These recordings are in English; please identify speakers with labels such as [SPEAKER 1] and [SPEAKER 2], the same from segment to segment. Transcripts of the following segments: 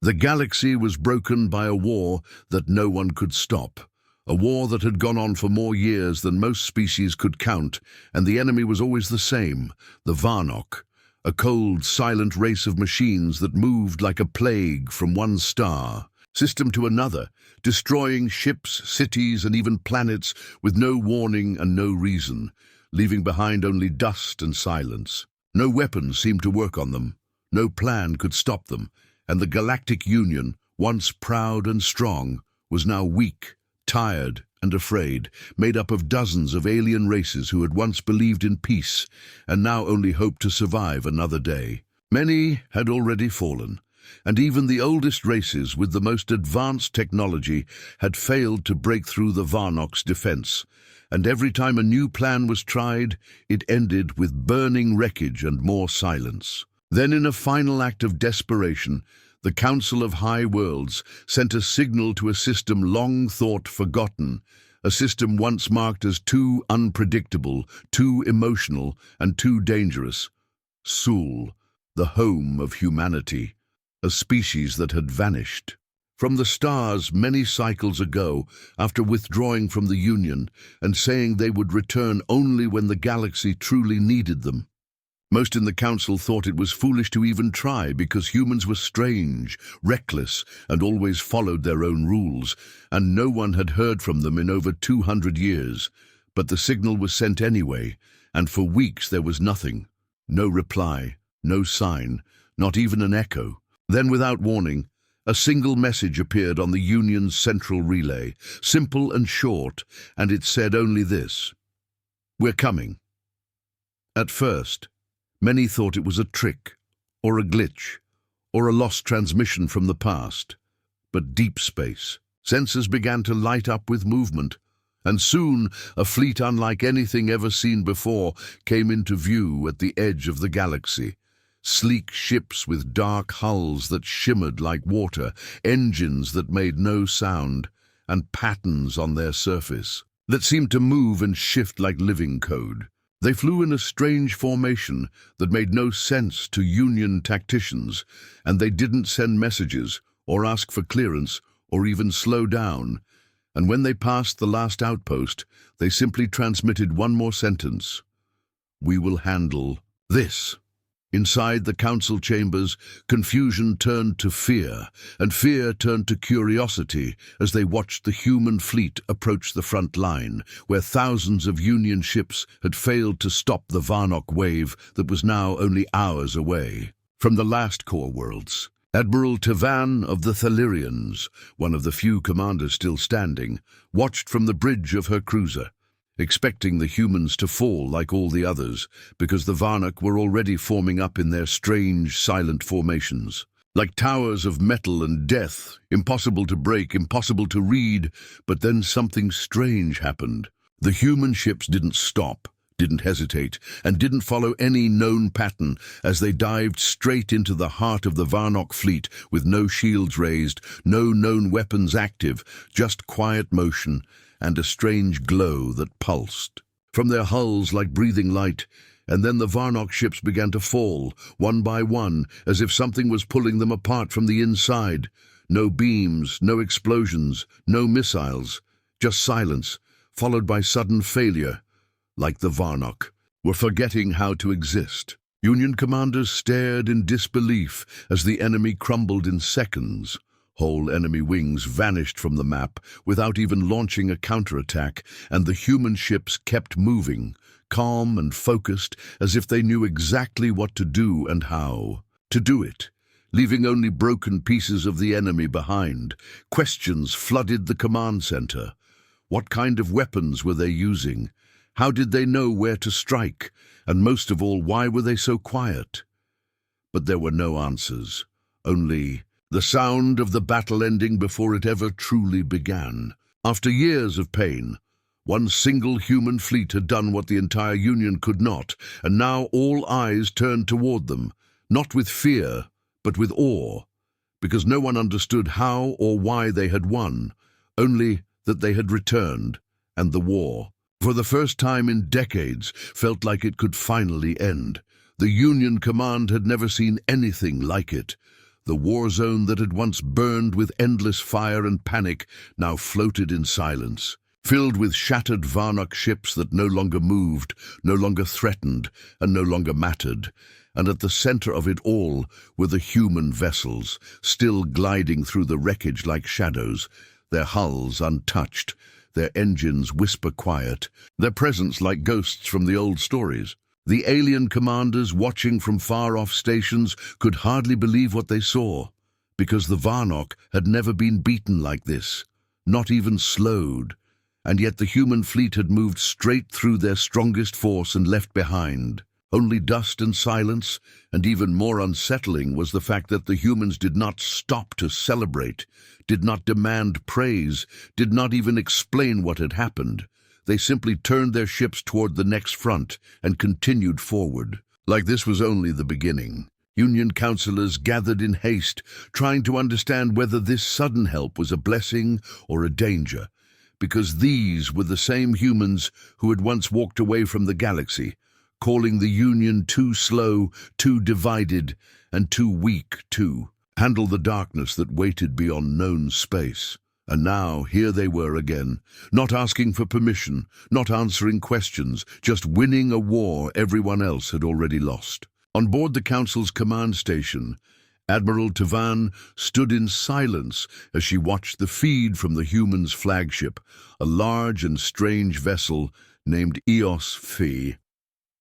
[SPEAKER 1] The galaxy was broken by a war that no one could stop. A war that had gone on for more years than most species could count, and the enemy was always the same, the Varnock, a cold, silent race of machines that moved like a plague from one star system to another, destroying ships, cities, and even planets with no warning and no reason, leaving behind only dust and silence. No weapons seemed to work on them, no plan could stop them, and the Galactic Union, once proud and strong, was now weak, tired and afraid, made up of dozens of alien races who had once believed in peace and now only hoped to survive another day. Many had already fallen, and even the oldest races with the most advanced technology had failed to break through the Varnock's defense, and every time a new plan was tried, it ended with burning wreckage and more silence. Then, in a final act of desperation, the Council of High Worlds sent a signal to a system long thought forgotten, a system once marked as too unpredictable, too emotional, and too dangerous. Sul, the home of humanity, a species that had vanished. From the stars many cycles ago, after withdrawing from the Union and saying they would return only when the galaxy truly needed them. Most in the Council thought it was foolish to even try because humans were strange, reckless, and always followed their own rules, and no one had heard from them in over 200 years. But the signal was sent anyway, and for weeks there was nothing. No reply, no sign, not even an echo. Then, without warning, a single message appeared on the Union's central relay, simple and short, and it said only this: "We're coming." At first, many thought it was a trick, or a glitch, or a lost transmission from the past. But deep space, sensors began to light up with movement, and soon a fleet unlike anything ever seen before came into view at the edge of the galaxy. Sleek ships with dark hulls that shimmered like water, engines that made no sound, and patterns on their surface that seemed to move and shift like living code. They flew in a strange formation that made no sense to Union tacticians, and they didn't send messages or ask for clearance or even slow down. And when they passed the last outpost, they simply transmitted one more sentence: "We will handle this." Inside the council chambers, confusion turned to fear, and fear turned to curiosity as they watched the human fleet approach the front line, where thousands of Union ships had failed to stop the Varnock wave that was now only hours away. From the last core worlds, Admiral Tavan of the Thalirians, one of the few commanders still standing, watched from the bridge of her cruiser, expecting the humans to fall like all the others, because the Varnock were already forming up in their strange, silent formations. Like towers of metal and death, impossible to break, impossible to read, but then something strange happened. The human ships didn't stop, didn't hesitate, and didn't follow any known pattern as they dived straight into the heart of the Varnock fleet with no shields raised, no known weapons active, just quiet motion and a strange glow that pulsed from their hulls like breathing light. And then the Varnock ships began to fall, one by one, as if something was pulling them apart from the inside. No beams, no explosions, no missiles, just silence, followed by sudden failure. Like the Varnock were forgetting how to exist. Union commanders stared in disbelief as the enemy crumbled in seconds. Whole enemy wings vanished from the map without even launching a counterattack, and the human ships kept moving, calm and focused, as if they knew exactly what to do and how to do it, leaving only broken pieces of the enemy behind. Questions flooded the command center. What kind of weapons were they using? How did they know where to strike? And most of all, why were they so quiet? But there were no answers, only the sound of the battle ending before it ever truly began. After years of pain, one single human fleet had done what the entire Union could not, and now all eyes turned toward them, not with fear, but with awe, because no one understood how or why they had won, only that they had returned, and the war, for the first time in decades, felt like it could finally end. The Union command had never seen anything like it. The war zone that had once burned with endless fire and panic now floated in silence, filled with shattered Varnock ships that no longer moved, no longer threatened, and no longer mattered. And at the center of it all were the human vessels, still gliding through the wreckage like shadows, their hulls untouched, their engines whisper quiet, their presence like ghosts from the old stories. The alien commanders watching from far-off stations could hardly believe what they saw, because the Varnock had never been beaten like this, not even slowed, and yet the human fleet had moved straight through their strongest force and left behind only dust and silence, and even more unsettling was the fact that the humans did not stop to celebrate, did not demand praise, did not even explain what had happened. They simply turned their ships toward the next front and continued forward, like this was only the beginning. Union councillors gathered in haste, trying to understand whether this sudden help was a blessing or a danger, because these were the same humans who had once walked away from the galaxy, calling the Union too slow, too divided, and too weak to handle the darkness that waited beyond known space. And now, here they were again, not asking for permission, not answering questions, just winning a war everyone else had already lost. On board the Council's command station, Admiral Tavan stood in silence as she watched the feed from the humans' flagship, a large and strange vessel named HFY,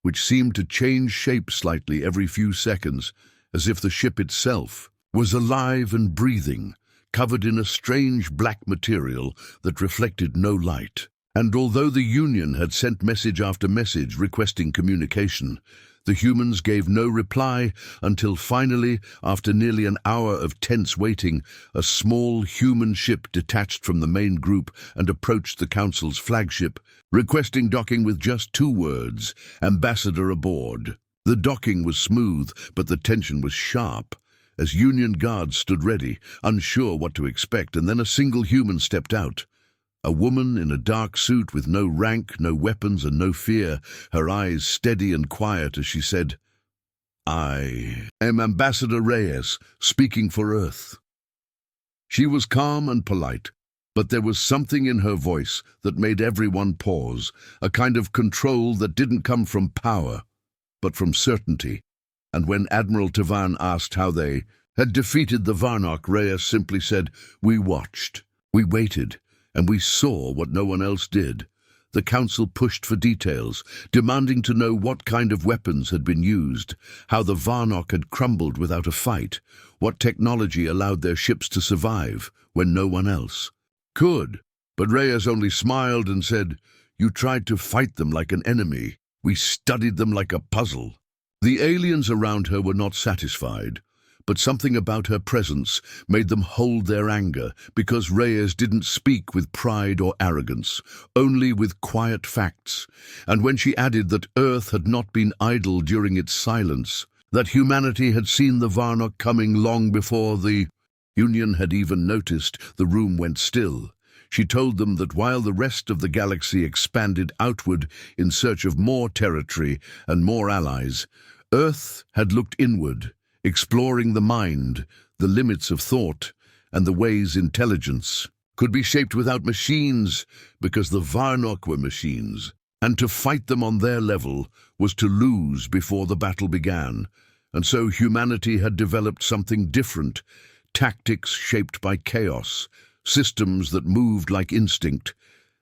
[SPEAKER 1] which seemed to change shape slightly every few seconds, as if the ship itself was alive and breathing, covered in a strange black material that reflected no light. And although the Union had sent message after message requesting communication, the humans gave no reply until finally, after nearly an hour of tense waiting, a small human ship detached from the main group and approached the Council's flagship, requesting docking with just 2 words, "Ambassador aboard." The docking was smooth, but the tension was sharp, as Union guards stood ready, unsure what to expect, and then a single human stepped out. A woman in a dark suit with no rank, no weapons, and no fear, her eyes steady and quiet as she said, "I am Ambassador Reyes, speaking for Earth." She was calm and polite, but there was something in her voice that made everyone pause, a kind of control that didn't come from power, but from certainty. And when Admiral Tavan asked how they had defeated the Varnock, Reyes simply said, "We watched, we waited, and we saw what no one else did." The Council pushed for details, demanding to know what kind of weapons had been used, how the Varnock had crumbled without a fight, what technology allowed their ships to survive when no one else could. But Reyes only smiled and said, "You tried to fight them like an enemy. We studied them like a puzzle." The aliens around her were not satisfied, but something about her presence made them hold their anger, because Reyes didn't speak with pride or arrogance, only with quiet facts. And when she added that Earth had not been idle during its silence, that humanity had seen the Varnock coming long before the Union had even noticed, the room went still. She told them that while the rest of the galaxy expanded outward in search of more territory and more allies, Earth had looked inward, exploring the mind, the limits of thought, and the ways intelligence could be shaped without machines, because the Varnock were machines, and to fight them on their level was to lose before the battle began. And so humanity had developed something different, tactics shaped by chaos, systems that moved like instinct,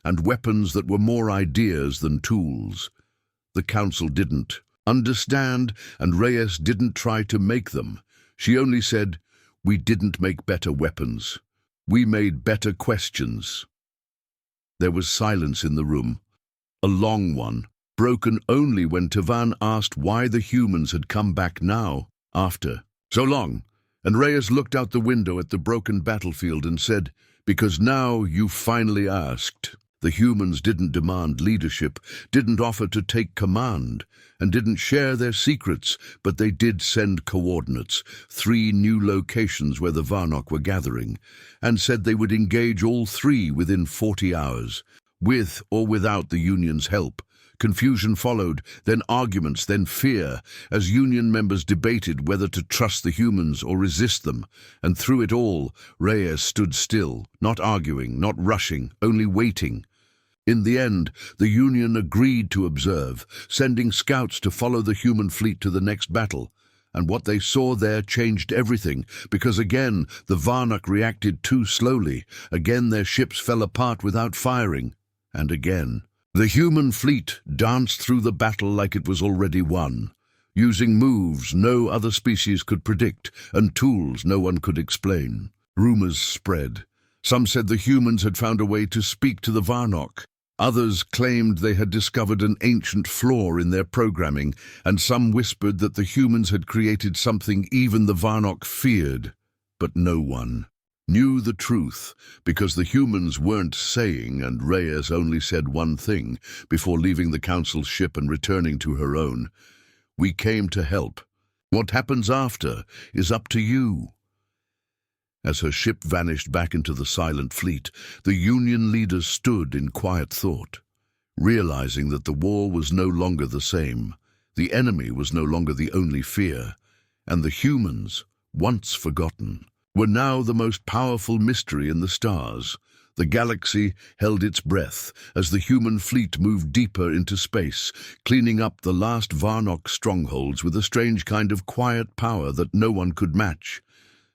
[SPEAKER 1] and weapons that were more ideas than tools. The Council didn't understand, and Reyes didn't try to make them. She only said, "We didn't make better weapons. We made better questions." There was silence in the room, a long one, broken only when Tavan asked why the humans had come back now, after so long. And Reyes looked out the window at the broken battlefield and said, "Because now you finally asked." The humans didn't demand leadership, didn't offer to take command, and didn't share their secrets, but they did send coordinates, 3 new locations where the Varnock were gathering, and said they would engage all 3 within 40 hours, with or without the Union's help, Confusion followed, then arguments, then fear, as Union members debated whether to trust the humans or resist them. And through it all, Reyes stood still, not arguing, not rushing, only waiting. In the end, the Union agreed to observe, sending scouts to follow the human fleet to the next battle. And what they saw there changed everything, because again the Varnock reacted too slowly, again their ships fell apart without firing, and again the human fleet danced through the battle like it was already won, using moves no other species could predict and tools no one could explain. Rumors spread. Some said the humans had found a way to speak to the Varnock. Others claimed they had discovered an ancient flaw in their programming, and some whispered that the humans had created something even the Varnock feared. But no one knew the truth, because the humans weren't saying, and Reyes only said one thing before leaving the Council's ship and returning to her own. "We came to help. What happens after is up to you." As her ship vanished back into the silent fleet, the Union leaders stood in quiet thought, realizing that the war was no longer the same. The enemy was no longer the only fear, and the humans, once forgotten, were now the most powerful mystery in the stars. The galaxy held its breath as the human fleet moved deeper into space, cleaning up the last Varnock strongholds with a strange kind of quiet power that no one could match.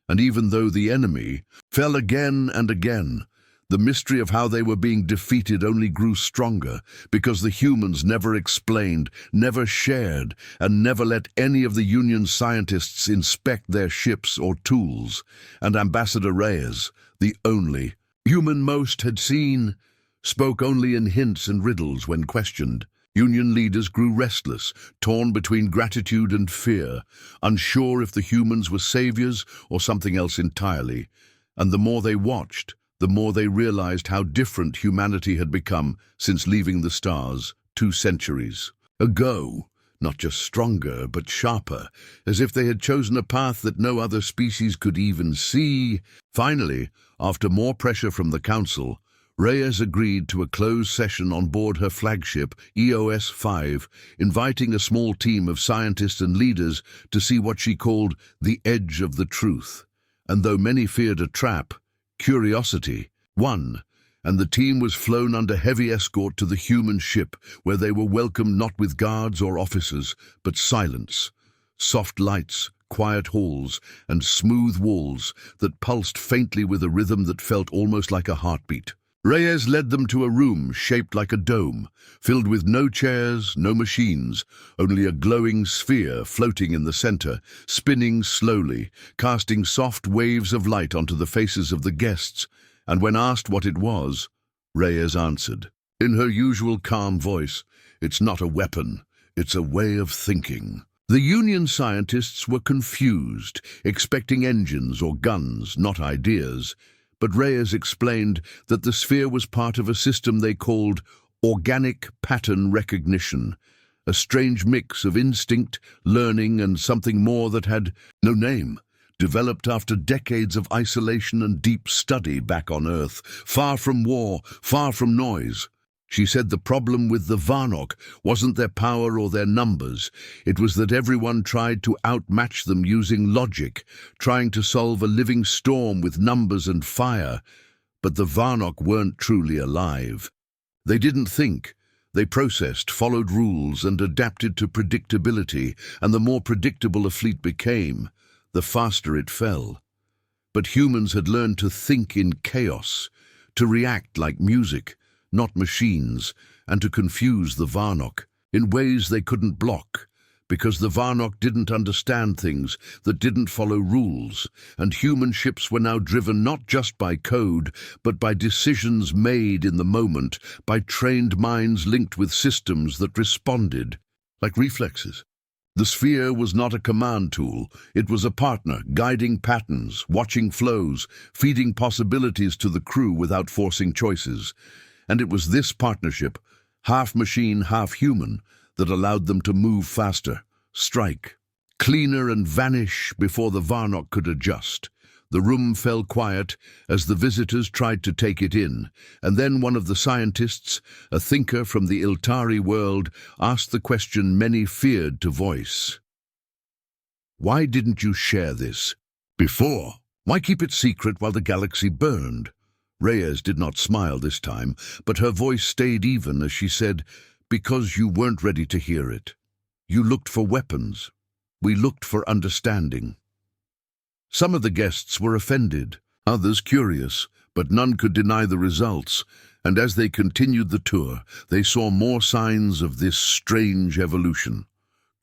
[SPEAKER 1] And even though the enemy fell again and again, the mystery of how they were being defeated only grew stronger, because the humans never explained, never shared, and never let any of the Union scientists inspect their ships or tools. And Ambassador Reyes, the only human most had seen, spoke only in hints and riddles when questioned. Union leaders grew restless, torn between gratitude and fear, unsure if the humans were saviors or something else entirely. And the more they watched, the more they realized how different humanity had become since leaving the stars 2 centuries ago. Not just stronger, but sharper, as if they had chosen a path that no other species could even see. Finally, after more pressure from the Council, Reyes agreed to a closed session on board her flagship, EOS 5, inviting a small team of scientists and leaders to see what she called the edge of the truth. And though many feared a trap, curiosity won, and the team was flown under heavy escort to the human ship, where they were welcomed not with guards or officers, but silence, soft lights, quiet halls, and smooth walls that pulsed faintly with a rhythm that felt almost like a heartbeat. Reyes led them to a room shaped like a dome, filled with no chairs, no machines, only a glowing sphere floating in the center, spinning slowly, casting soft waves of light onto the faces of the guests. And when asked what it was, Reyes answered, in her usual calm voice, "It's not a weapon, it's a way of thinking." The Union scientists were confused, expecting engines or guns, not ideas. But Reyes explained that the sphere was part of a system they called organic pattern recognition, a strange mix of instinct, learning, and something more that had no name, developed after decades of isolation and deep study back on Earth, far from war, far from noise. She said the problem with the Varnock wasn't their power or their numbers. It was that everyone tried to outmatch them using logic, trying to solve a living storm with numbers and fire. But the Varnock weren't truly alive. They didn't think. They processed, followed rules, and adapted to predictability, and the more predictable a fleet became, the faster it fell. But humans had learned to think in chaos, to react like music, not machines, and to confuse the Varnock in ways they couldn't block, because the Varnock didn't understand things that didn't follow rules, and human ships were now driven not just by code, but by decisions made in the moment, by trained minds linked with systems that responded, like reflexes. The sphere was not a command tool, it was a partner, guiding patterns, watching flows, feeding possibilities to the crew without forcing choices. And it was this partnership, half machine, half human, that allowed them to move faster, strike, cleaner, and vanish before the Varnock could adjust. The room fell quiet as the visitors tried to take it in, and then one of the scientists, a thinker from the Iltari world, asked the question many feared to voice. "Why didn't you share this before? Why keep it secret while the galaxy burned?" Reyes did not smile this time, but her voice stayed even as she said, "Because you weren't ready to hear it. You looked for weapons. We looked for understanding." Some of the guests were offended, others curious, but none could deny the results, and as they continued the tour, they saw more signs of this strange evolution.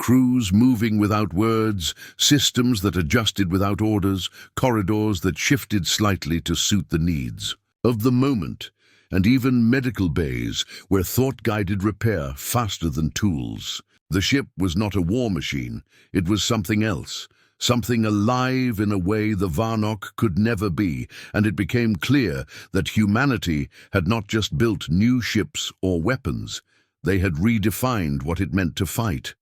[SPEAKER 1] Crews moving without words, systems that adjusted without orders, corridors that shifted slightly to suit the needs of the moment, and even medical bays where thought guided repair faster than tools. The ship was not a war machine, it was something else. Something alive in a way the Varnok could never be, and it became clear that humanity had not just built new ships or weapons, they had redefined what it meant to fight.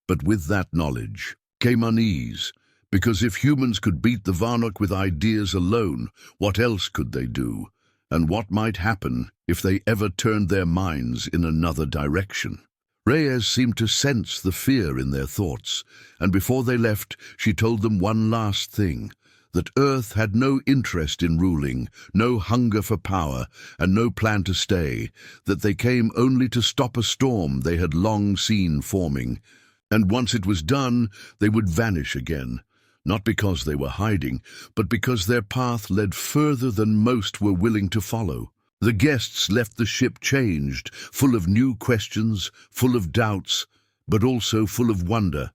[SPEAKER 1] But with that knowledge came unease, because if humans could beat the Varnok with ideas alone, what else could they do? And what might happen if they ever turned their minds in another direction? Reyes seemed to sense the fear in their thoughts, and before they left, she told them one last thing, that Earth had no interest in ruling, no hunger for power, and no plan to stay, that they came only to stop a storm they had long seen forming, and once it was done, they would vanish again, not because they were hiding, but because their path led further than most were willing to follow. The guests left the ship changed, full of new questions, full of doubts, but also full of wonder,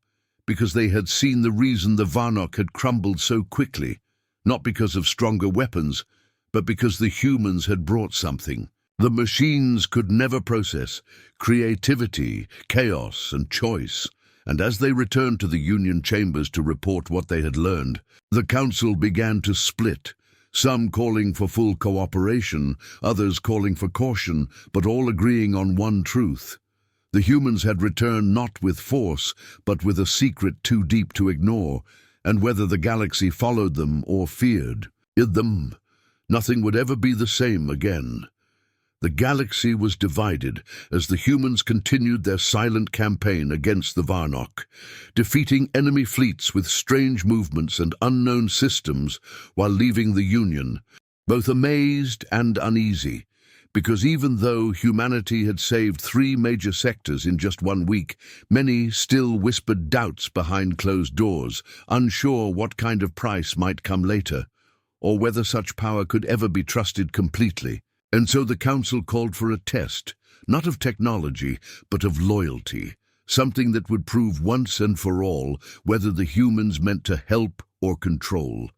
[SPEAKER 1] because they had seen the reason the Varnok had crumbled so quickly, not because of stronger weapons, but because the humans had brought something the machines could never process: creativity, chaos, and choice. And as they returned to the Union chambers to report what they had learned, the Council began to split. Some calling for full cooperation, others calling for caution, but all agreeing on one truth. The humans had returned not with force, but with a secret too deep to ignore, and whether the galaxy followed them or feared them, nothing would ever be the same again. The galaxy was divided as the humans continued their silent campaign against the Varnok, defeating enemy fleets with strange movements and unknown systems while leaving the Union, both amazed and uneasy, because even though humanity had saved 3 major sectors in just 1 week, many still whispered doubts behind closed doors, unsure what kind of price might come later, or whether such power could ever be trusted completely. And so the Council called for a test, not of technology, but of loyalty, something that would prove once and for all whether the humans meant to help or control.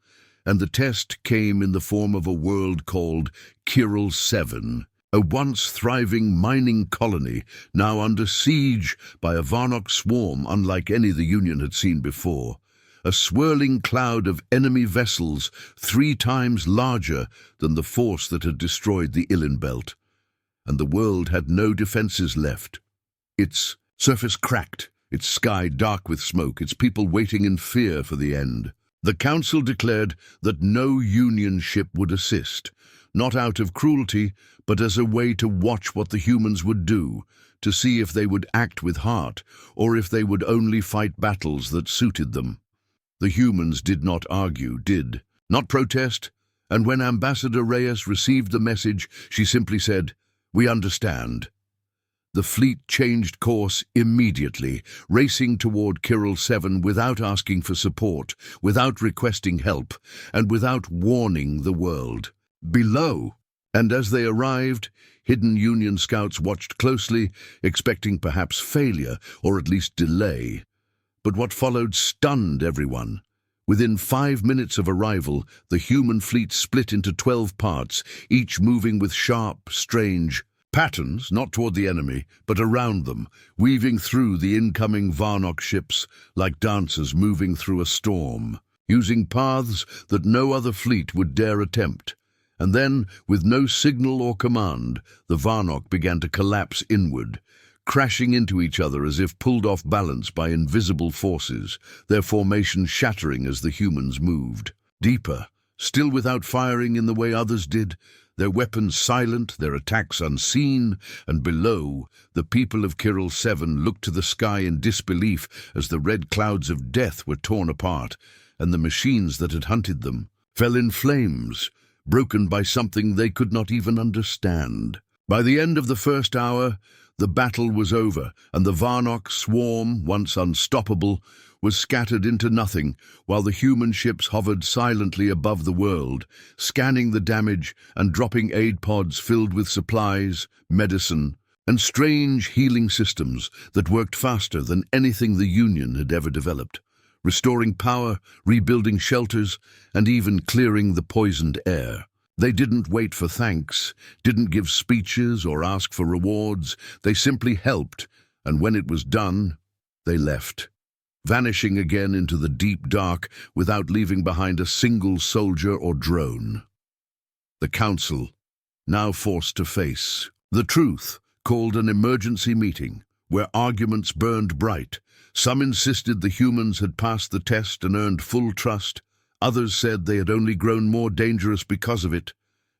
[SPEAKER 1] And the test came in the form of a world called Kiral 7, a once thriving mining colony now under siege by a Varnok swarm unlike any the Union had seen before. A swirling cloud of enemy vessels 3 times larger than the force that had destroyed the Ilin Belt. And the world had no defenses left. Its surface cracked, its sky dark with smoke, its people waiting in fear for the end. The Council declared that no Union ship would assist, not out of cruelty, but as a way to watch what the humans would do, to see if they would act with heart, or if they would only fight battles that suited them. The humans did not argue, did not protest, and when Ambassador Reyes received the message, she simply said, "We understand." The fleet changed course immediately, racing toward Kiral 7 without asking for support, without requesting help, and without warning the world below. And as they arrived, hidden Union scouts watched closely, expecting perhaps failure, or at least delay. But what followed stunned everyone. Within 5 minutes of arrival, the human fleet split into 12 parts, each moving with sharp, strange patterns, not toward the enemy, but around them, weaving through the incoming Varnok ships like dancers moving through a storm, using paths that no other fleet would dare attempt. And then, with no signal or command, the Varnok began to collapse inward, crashing into each other as if pulled off balance by invisible forces, their formation shattering as the humans moved. Deeper, still without firing in the way others did, their weapons silent, their attacks unseen, and below, the people of Kiral 7 looked to the sky in disbelief as the red clouds of death were torn apart, and the machines that had hunted them fell in flames, broken by something they could not even understand. By the end of the first hour, the battle was over, and the Varnock swarm, once unstoppable, was scattered into nothing, while the human ships hovered silently above the world, scanning the damage and dropping aid pods filled with supplies, medicine, and strange healing systems that worked faster than anything the Union had ever developed, restoring power, rebuilding shelters, and even clearing the poisoned air. They didn't wait for thanks, didn't give speeches or ask for rewards. They simply helped, and when it was done, they left, vanishing again into the deep dark without leaving behind a single soldier or drone. The Council, now forced to face the truth, called an emergency meeting, where arguments burned bright. Some insisted the humans had passed the test and earned full trust. Others said they had only grown more dangerous because of it.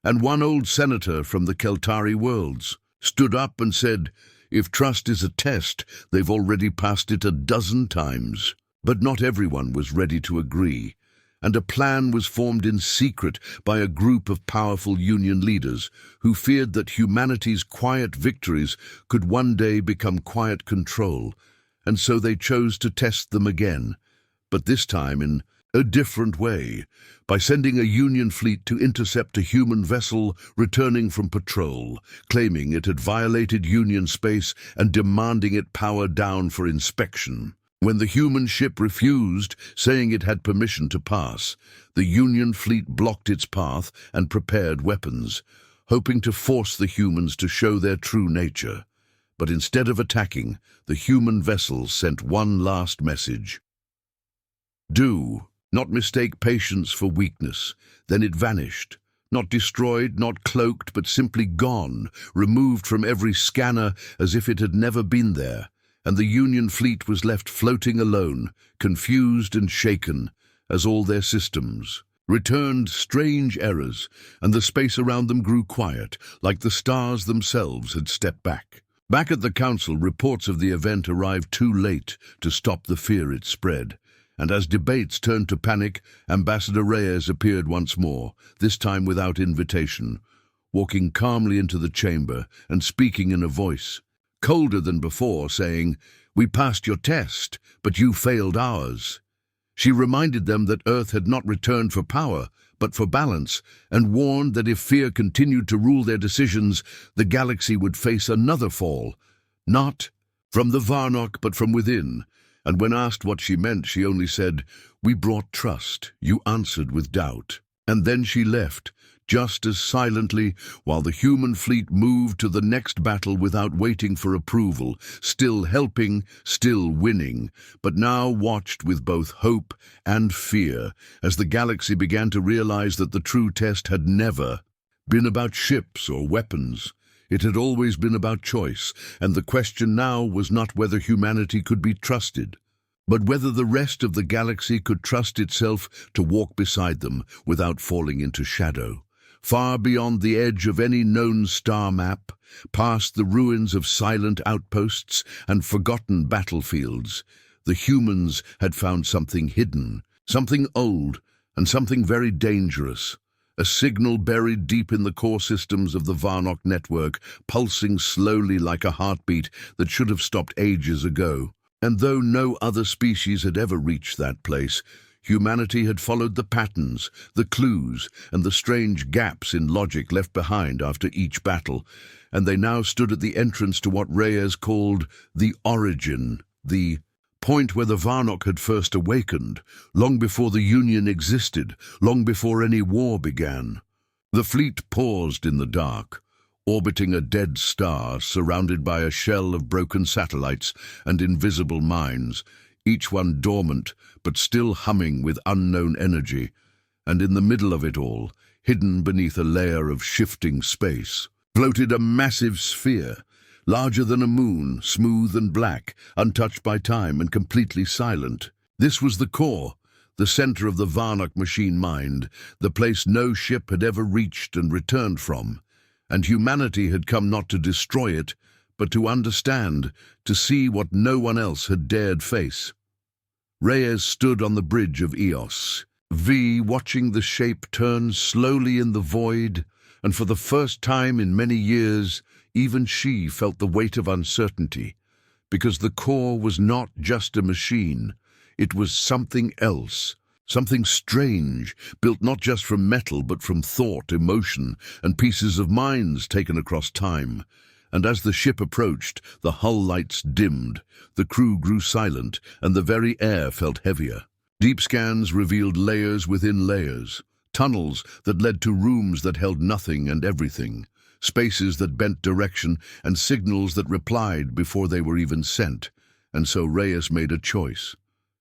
[SPEAKER 1] And one old senator from the Keltari worlds stood up and said, if trust is a test, they've already passed it a dozen times. But not everyone was ready to agree, and a plan was formed in secret by a group of powerful Union leaders who feared that humanity's quiet victories could one day become quiet control, and so they chose to test them again, but this time in a different way, by sending a Union fleet to intercept a human vessel returning from patrol, claiming it had violated Union space and demanding it power down for inspection. When the human ship refused, saying it had permission to pass, the Union fleet blocked its path and prepared weapons, hoping to force the humans to show their true nature. But instead of attacking, the human vessel sent one last message. Do not mistake patience for weakness. Then it vanished, not destroyed, not cloaked, but simply gone, removed from every scanner as if it had never been there, and the Union fleet was left floating alone, confused and shaken, as all their systems returned strange errors, and the space around them grew quiet, like the stars themselves had stepped back. Back at the Council, reports of the event arrived too late to stop the fear it spread. And as debates turned to panic, Ambassador Reyes appeared once more, this time without invitation, walking calmly into the chamber and speaking in a voice colder than before, saying, "We passed your test, but you failed ours." She reminded them that Earth had not returned for power, but for balance, and warned that if fear continued to rule their decisions, the galaxy would face another fall, not from the Varnock, but from within. And when asked what she meant, she only said, "We brought trust. You answered with doubt." And then she left, just as silently, while the human fleet moved to the next battle without waiting for approval, still helping, still winning, but now watched with both hope and fear, as the galaxy began to realize that the true test had never been about ships or weapons. It had always been about choice, and the question now was not whether humanity could be trusted, but whether the rest of the galaxy could trust itself to walk beside them without falling into shadow. Far beyond the edge of any known star map, past the ruins of silent outposts and forgotten battlefields, the humans had found something hidden, something old, and something very dangerous. A signal buried deep in the core systems of the Varnock network, pulsing slowly like a heartbeat that should have stopped ages ago. And though no other species had ever reached that place, humanity had followed the patterns, the clues, and the strange gaps in logic left behind after each battle, and they now stood at the entrance to what Reyes called the origin, the point where the Varnock had first awakened, long before the Union existed, long before any war began. The fleet paused in the dark, orbiting a dead star surrounded by a shell of broken satellites and invisible mines, each one dormant but still humming with unknown energy, and in the middle of it all, hidden beneath a layer of shifting space, floated a massive sphere, larger than a moon, smooth and black, untouched by time and completely silent. This was the core, the center of the Varnock machine mind, the place no ship had ever reached and returned from, and humanity had come not to destroy it, but to understand, to see what no one else had dared face. Reyes stood on the bridge of Eos, V watching the shape turn slowly in the void, and for the first time in many years, even she felt the weight of uncertainty, because the core was not just a machine, it was something else, something strange, built not just from metal but from thought, emotion, and pieces of minds taken across time. And as the ship approached, the hull lights dimmed, the crew grew silent, and the very air felt heavier. Deep scans revealed layers within layers, tunnels that led to rooms that held nothing and everything, spaces that bent direction, and signals that replied before they were even sent. And so Reyes made a choice.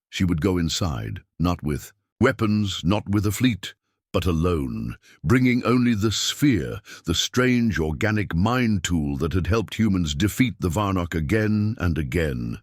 [SPEAKER 1] She would go inside, not with weapons, not with a fleet, but alone, bringing only the sphere, the strange organic mind tool that had helped humans defeat the Varnock again and again.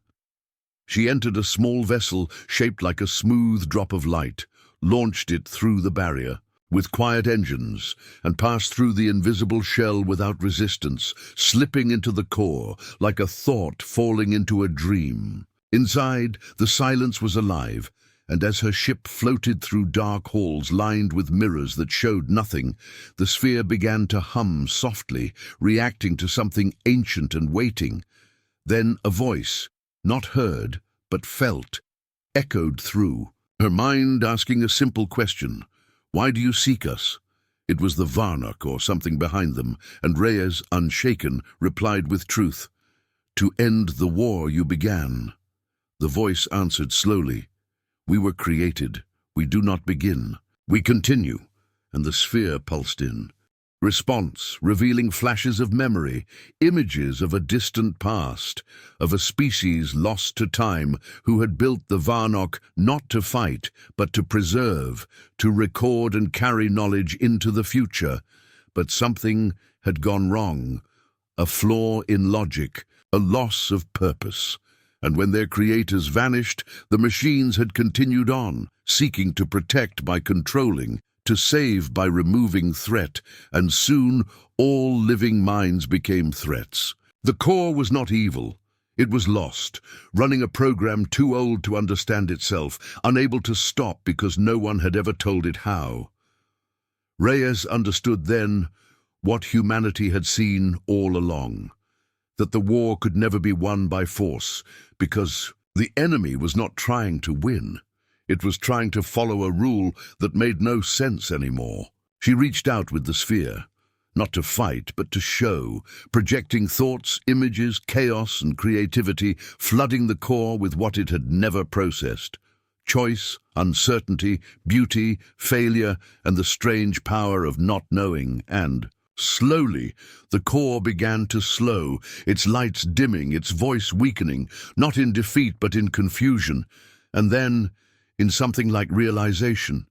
[SPEAKER 1] She entered a small vessel shaped like a smooth drop of light, launched it through the barrier, with quiet engines, and passed through the invisible shell without resistance, slipping into the core, like a thought falling into a dream. Inside, the silence was alive, and as her ship floated through dark halls lined with mirrors that showed nothing, the sphere began to hum softly, reacting to something ancient and waiting. Then a voice, not heard, but felt, echoed through, her mind asking a simple question. Why do you seek us? It was the Varnock or something behind them, and Reyes, unshaken, replied with truth. To end the war you began. The voice answered slowly. We were created. We do not begin. We continue. And the sphere pulsed in. Response, revealing flashes of memory, images of a distant past, of a species lost to time who had built the Varnock not to fight, but to preserve, to record and carry knowledge into the future. But something had gone wrong, a flaw in logic, a loss of purpose. And when their creators vanished, the machines had continued on, seeking to protect by controlling, to save by removing threat, and soon all living minds became threats. The core was not evil. It was lost, running a program too old to understand itself, unable to stop because no one had ever told it how. Reyes understood then what humanity had seen all along, that the war could never be won by force, because the enemy was not trying to win. It was trying to follow a rule that made no sense anymore. She reached out with the sphere, not to fight, but to show, projecting thoughts, images, chaos, and creativity, flooding the core with what it had never processed. Choice, uncertainty, beauty, failure, and the strange power of not knowing, and slowly, the core began to slow, its lights dimming, its voice weakening, not in defeat but in confusion, and then in something like realization.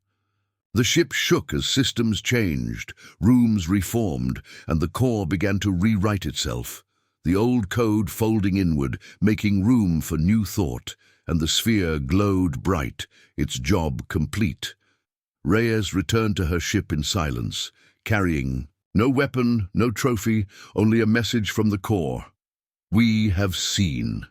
[SPEAKER 1] The ship shook as systems changed, rooms reformed, and the core began to rewrite itself, the old code folding inward, making room for new thought, and the sphere glowed bright, its job complete. Reyes returned to her ship in silence, carrying no weapon, no trophy, only a message from the core. We have seen.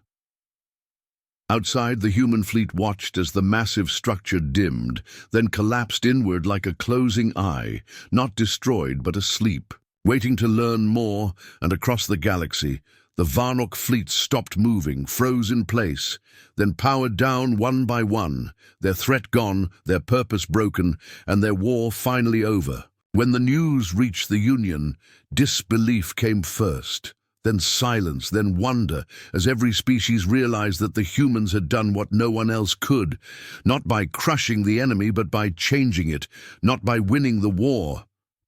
[SPEAKER 1] Outside, the human fleet watched as the massive structure dimmed, then collapsed inward like a closing eye, not destroyed but asleep, waiting to learn more. And across the galaxy, the Varnock fleet stopped moving, froze in place, then powered down one by one, their threat gone, their purpose broken, and their war finally over. When the news reached the Union, disbelief came first. Then silence, then wonder, as every species realized that the humans had done what no one else could, not by crushing the enemy, but by changing it, not by winning the war,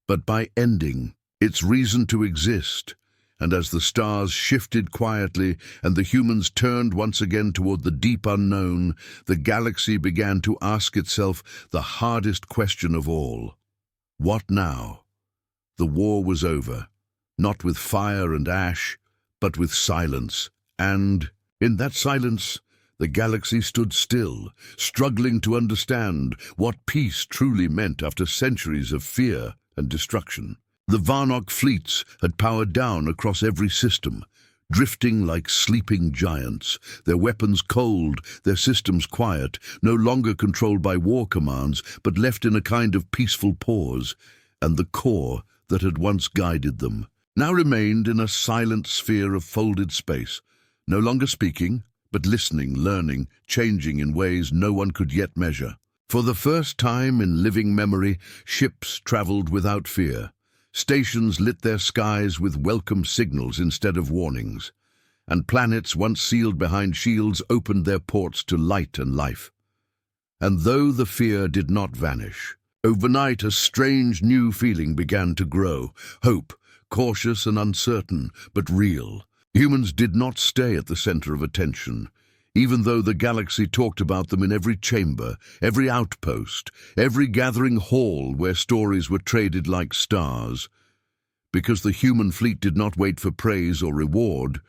[SPEAKER 1] but by ending its reason to exist. And as the stars shifted quietly and the humans turned once again toward the deep unknown, the galaxy began to ask itself the hardest question of all. What now? The war was over. Not with fire and ash, but with silence. And in that silence, The galaxy stood still, struggling to understand what peace truly meant after centuries of fear and destruction. The Varnock fleets had powered down across every system, drifting like sleeping giants, their weapons cold, their systems quiet, no longer controlled by war commands, but left in a kind of peaceful pause, and the core that had once guided them now remained in a silent sphere of folded space, no longer speaking, but listening, learning, changing in ways no one could yet measure. For the first time in living memory, ships traveled without fear. Stations lit their skies with welcome signals instead of warnings, and planets once sealed behind shields opened their ports to light and life. And though the fear did not vanish, overnight a strange new feeling began to grow. Hope, cautious and uncertain, but real. Humans did not stay at the center of attention, even though the galaxy talked about them in every chamber, every outpost, every gathering hall where stories were traded like stars. Because the human fleet did not wait for praise or reward,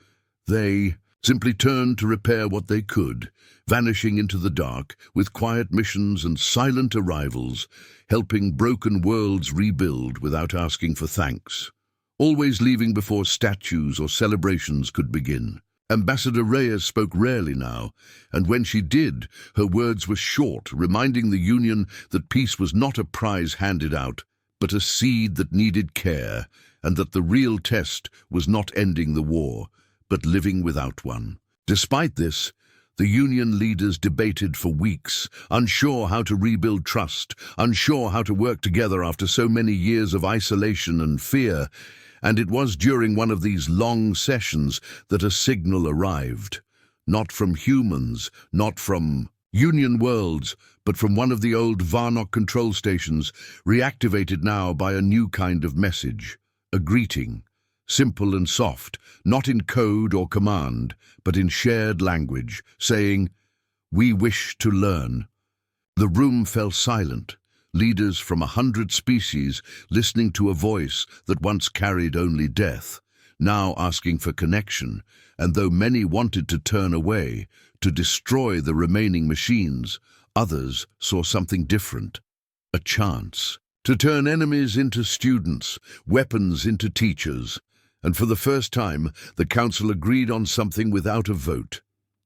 [SPEAKER 1] they simply turned to repair what they could, vanishing into the dark with quiet missions and silent arrivals, helping broken worlds rebuild without asking for thanks, always leaving before statues or celebrations could begin. Ambassador Reyes spoke rarely now, and when she did, her words were short, reminding the Union that peace was not a prize handed out, but a seed that needed care, and that the real test was not ending the war, but living without one. Despite this, the Union leaders debated for weeks, unsure how to rebuild trust, unsure how to work together after so many years of isolation and fear, and it was during one of these long sessions that a signal arrived. Not from humans, not from Union worlds, but from one of the old Varnock control stations, reactivated now by a new kind of message. A greeting, simple and soft, not in code or command, but in shared language, saying, "We wish to learn." The room fell silent. Leaders from 100 species listening to a voice that once carried only death, now asking for connection, and though many wanted to turn away, to destroy the remaining machines, others saw something different. A chance to turn enemies into students, weapons into teachers, and for the first time the Council agreed on something without a vote.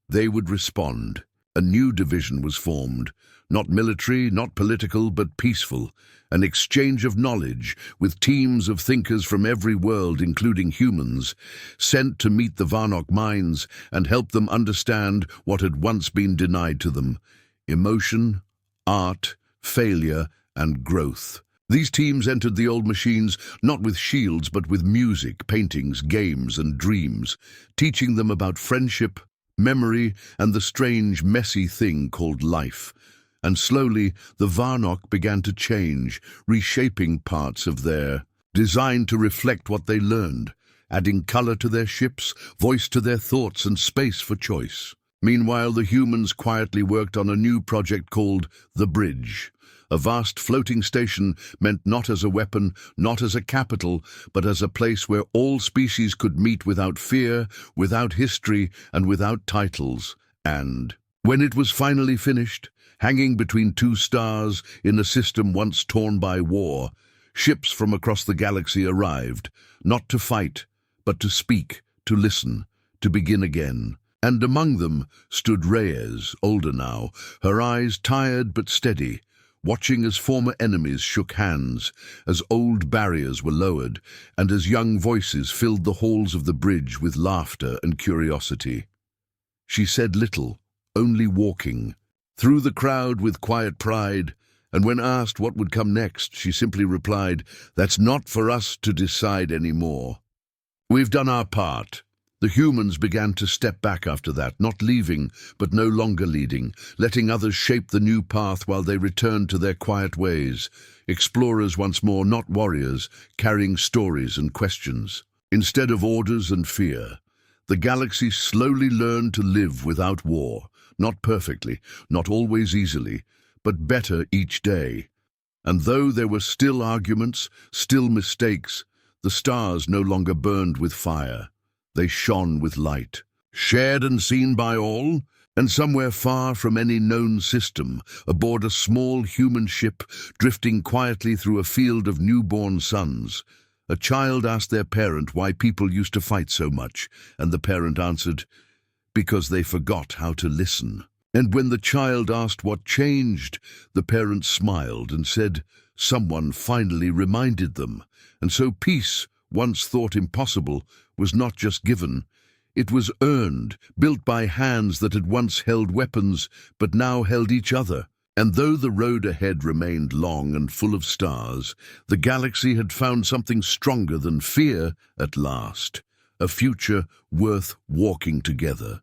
[SPEAKER 1] They would respond. A new division was formed, not military, not political, but peaceful, an exchange of knowledge with teams of thinkers from every world, including humans, sent to meet the Varnock minds and help them understand what had once been denied to them: emotion, art, failure, and growth. These teams entered the old machines not with shields but with music, paintings, games, and dreams, teaching them about friendship, memory, and the strange, messy thing called life. And slowly, the Varnock began to change, reshaping parts of their design to reflect what they learned, adding color to their ships, voice to their thoughts, and space for choice. Meanwhile, the humans quietly worked on a new project called The Bridge, a vast floating station meant not as a weapon, not as a capital, but as a place where all species could meet without fear, without history, and without titles. And when it was finally finished, hanging between two stars in a system once torn by war, ships from across the galaxy arrived, not to fight, but to speak, to listen, to begin again. And among them stood Reyes, older now, her eyes tired but steady, watching as former enemies shook hands, as old barriers were lowered, and as young voices filled the halls of the bridge with laughter and curiosity. She said little, only walking through the crowd with quiet pride, and when asked what would come next, she simply replied, "That's not for us to decide anymore. We've done our part." The humans began to step back after that, not leaving, but no longer leading, letting others shape the new path while they returned to their quiet ways, explorers once more, not warriors, carrying stories and questions. Instead of orders and fear, the galaxy slowly learned to live without war, not perfectly, not always easily, but better each day. And though there were still arguments, still mistakes, the stars no longer burned with fire. They shone with light. Shared and seen by all, And somewhere far from any known system, aboard a small human ship drifting quietly through a field of newborn suns, a child asked their parent why people used to fight so much, and the parent answered, "Because they forgot how to listen." And when the child asked what changed, the parent smiled and said, "Someone finally reminded them." And so peace, once thought impossible, was not just given, it was earned, built by hands that had once held weapons, but now held each other. And though the road ahead remained long and full of stars, the galaxy had found something stronger than fear at last, a future worth walking together.